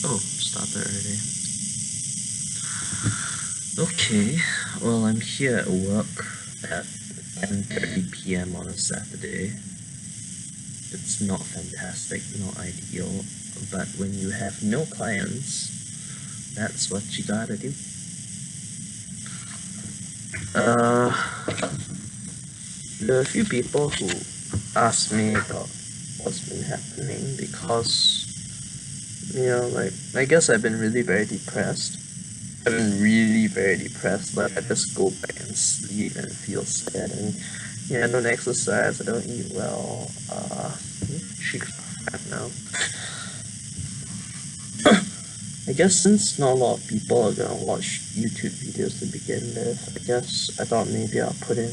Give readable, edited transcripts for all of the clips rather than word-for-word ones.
Oh, started already. Okay, well, I'm here at work at 10:30 p.m. on a Saturday. It's not fantastic, not ideal, but when you have no clients, that's what you gotta do. There are a few people who ask me about what's been happening because, like, I guess I've been really very depressed. I've been really very depressed. Like, I just go back and sleep and feel sad, and I don't exercise, I don't eat well. She's fat now. I guess since not a lot of people are gonna watch YouTube videos to begin with, I thought maybe I'll put in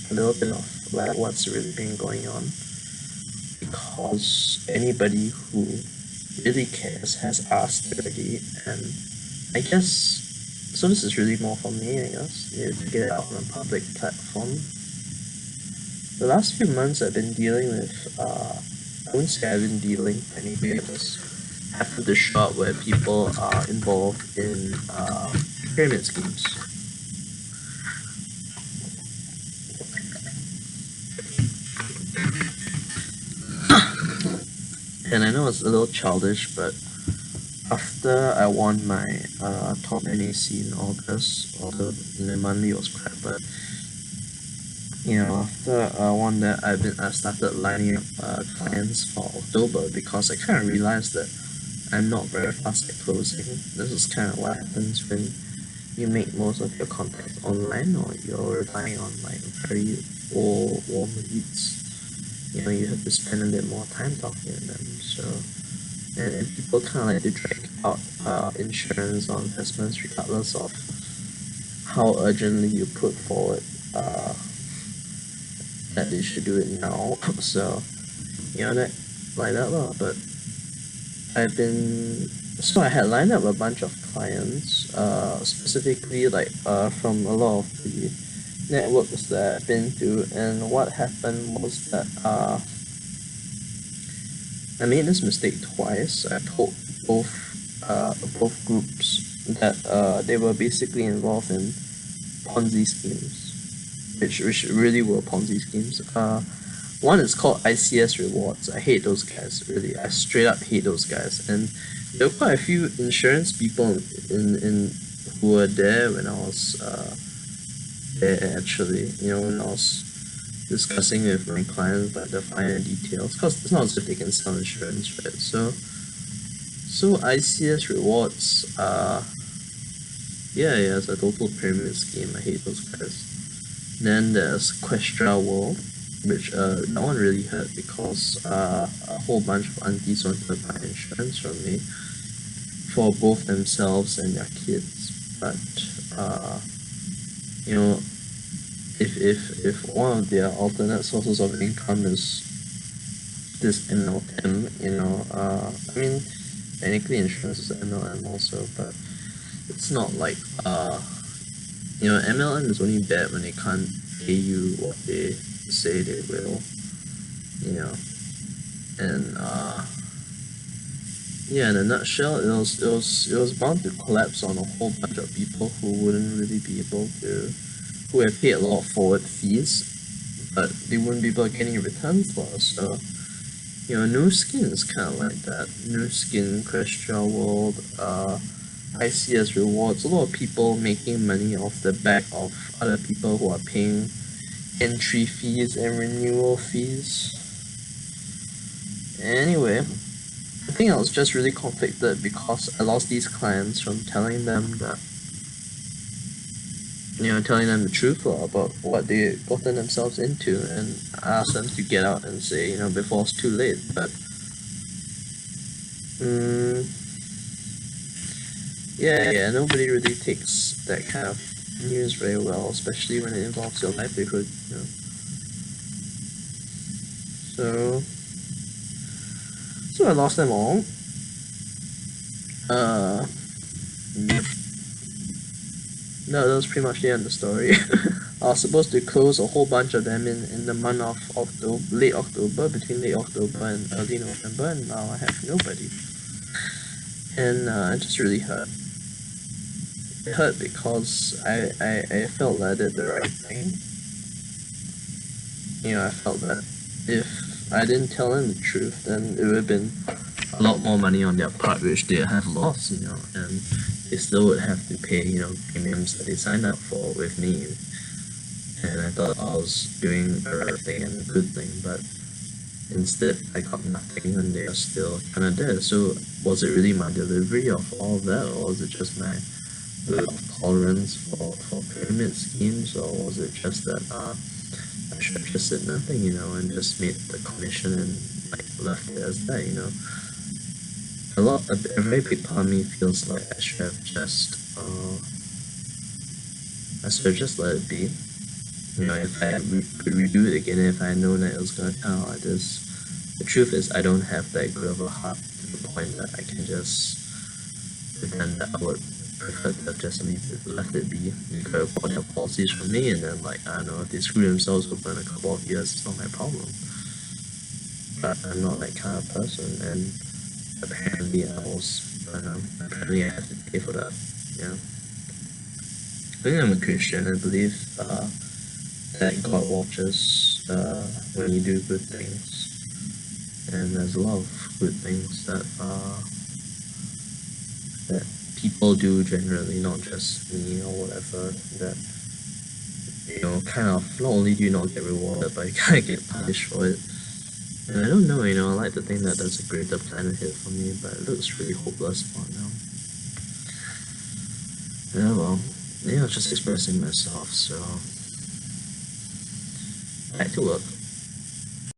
a little bit of like what's really been going on, because anybody who really cares has asked already, and I guess so. This is really more for me, I guess, to get it out on a public platform. The last few months I've been dealing with, I wouldn't say I've been dealing anyway, it was happened to show up where people are involved in pyramid schemes. And I know it's a little childish, but after I won my top NAC in August, although the monthly was crap, but after I won that, I started lining up clients for October, because I kind of realized that I'm not very fast at closing. This is kind of what happens when you make most of your contacts online, or you're relying on like very old warm leads. You have to spend a bit more time talking to them. So, and people kind of like to drag out insurance or investments regardless of how urgently you put forward that they should do it now. So, that like that lah. But I had lined up a bunch of clients, specifically like from a lot of the networks that I've been to, and what happened was that I made this mistake twice. I told both groups that they were basically involved in Ponzi schemes, which really were Ponzi schemes. One is called ICS Rewards. I hate those guys, really. I straight up hate those guys. And there were quite a few insurance people in who were there when I was there, actually. When I was discussing with my clients like the finer details, because it's not as if they can sell insurance, right? So ICS Rewards, it's a total pyramid scheme. I hate those guys. Then there's Questra World, which that one really hurt, because a whole bunch of aunties wanted to buy insurance from me for both themselves and their kids. But if one of their alternate sources of income is this MLM, I mean, technically insurance is MLM also, but it's not like MLM is only bad when they can't pay you what they say they will, and in a nutshell, it was bound to collapse on a whole bunch of people who wouldn't really be able to, who have paid a lot of forward fees, but they wouldn't be able to get any returns for us. So, Nu Skin is kind of like that. Nu Skin, Questra World, ICS Rewards, a lot of people making money off the back of other people who are paying entry fees and renewal fees. Anyway, I think I was just really conflicted because I lost these clients from telling them that, telling them the truth about what they gotten themselves into, and I asked them to get out and say, before it's too late. But nobody really takes that kind of news very well, especially when it involves your livelihood. So I lost them all. No, that was pretty much the end of the story. I was supposed to close a whole bunch of them in the month of October, late October, between late October and early November, and now I have nobody. and it just really hurt. It hurt because I felt that I did the right thing. I felt that if I didn't tell them the truth, then it would have been a lot more money on their part, which they have lost, and they still would have to pay, premiums that they signed up for with me. And I thought I was doing the right thing and a good thing, but instead I got nothing and they are still kinda there. So was it really my delivery of all of that, or was it just my lack of tolerance for pyramid schemes, or was it just that I should have just said nothing, and just made the commission and left it as that, a very big part of me feels like I should have just let it be. If I could redo it again, if I had known that it was gonna turn out like this. The truth is, I don't have that good of a heart to the point that I can just pretend that I would prefer to have just left it be. You could have bought their policies from me, and then, I don't know, if they screw themselves over in a couple of years, it's not my problem. But I'm not that kind of person, and apparently apparently I have to pay for that, I think I'm a Christian. I believe that God watches when you do good things. And there's a lot of good things that people do generally, not just me or whatever, that kind of not only do you not get rewarded, but you kind of get punished for it. And I don't know, I like to think that there's a greater plan ahead for me, but it looks really hopeless for now. Yeah, well, just expressing myself, so back to work.